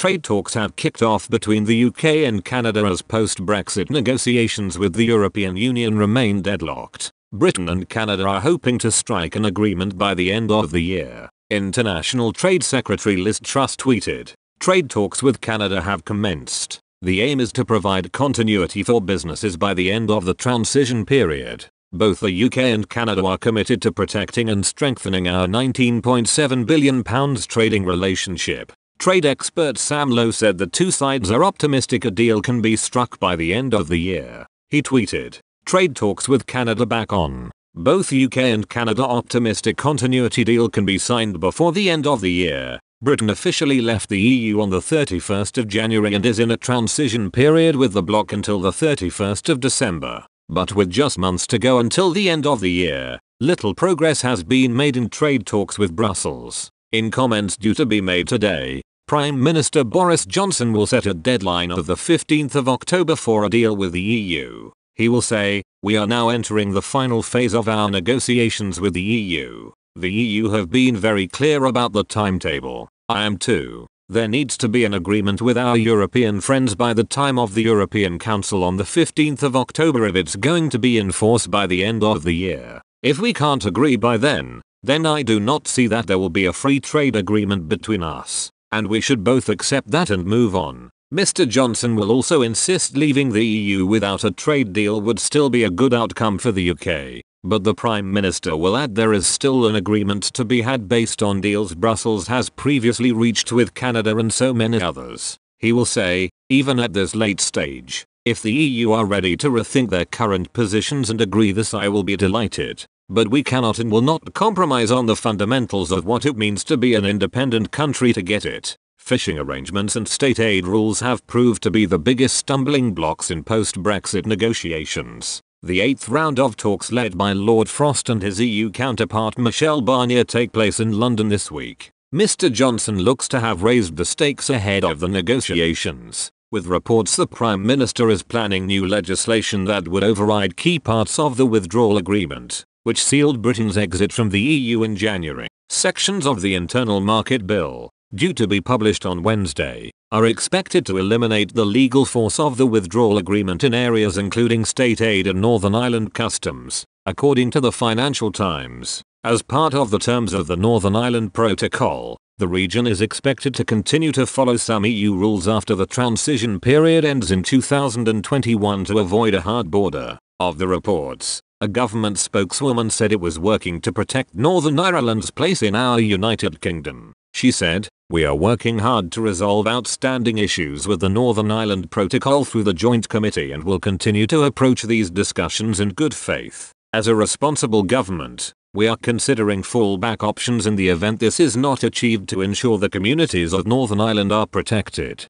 Trade talks have kicked off between the UK and Canada as post-Brexit negotiations with the European Union remain deadlocked. Britain and Canada are hoping to strike an agreement by the end of the year. International Trade Secretary Liz Truss tweeted, "Trade talks with Canada have commenced. The aim is to provide continuity for businesses by the end of the transition period. Both the UK and Canada are committed to protecting and strengthening our £19.7 billion trading relationship." Trade expert Sam Lowe said the two sides are optimistic a deal can be struck by the end of the year. He tweeted, "Trade talks with Canada back on. Both UK and Canada optimistic continuity deal can be signed before the end of the year." Britain officially left the EU on the 31st of January and is in a transition period with the bloc until the 31st of December. But with just months to go until the end of the year, little progress has been made in trade talks with Brussels. In comments due to be made today, Prime Minister Boris Johnson will set a deadline of the 15th of October for a deal with the EU. He will say, "We are now entering the final phase of our negotiations with the EU. The EU have been very clear about the timetable. I am too. There needs to be an agreement with our European friends by the time of the European Council on the 15th of October if it's going to be in force by the end of the year. If we can't agree by then I do not see that there will be a free trade agreement between us. And we should both accept that and move on." Mr. Johnson will also insist leaving the EU without a trade deal would still be a good outcome for the UK. But the Prime Minister will add there is still an agreement to be had based on deals Brussels has previously reached with Canada and so many others. He will say, "Even at this late stage, if the EU are ready to rethink their current positions and agree this, I will be delighted. But we cannot and will not compromise on the fundamentals of what it means to be an independent country to get it." Fishing arrangements and state aid rules have proved to be the biggest stumbling blocks in post-Brexit negotiations. The 8th round of talks led by Lord Frost and his EU counterpart Michel Barnier take place in London this week. Mr. Johnson looks to have raised the stakes ahead of the negotiations, with reports the Prime Minister is planning new legislation that would override key parts of the withdrawal agreement, which sealed Britain's exit from the EU in January. Sections of the Internal Market Bill, due to be published on Wednesday, are expected to eliminate the legal force of the withdrawal agreement in areas including state aid and Northern Ireland customs, according to the Financial Times. As part of the terms of the Northern Ireland Protocol, the region is expected to continue to follow some EU rules after the transition period ends in 2021 to avoid a hard border. Of the reports, a government spokeswoman said it was working to protect Northern Ireland's place in our United Kingdom. She said, "We are working hard to resolve outstanding issues with the Northern Ireland Protocol through the Joint Committee and will continue to approach these discussions in good faith. As a responsible government, we are considering fallback options in the event this is not achieved to ensure the communities of Northern Ireland are protected."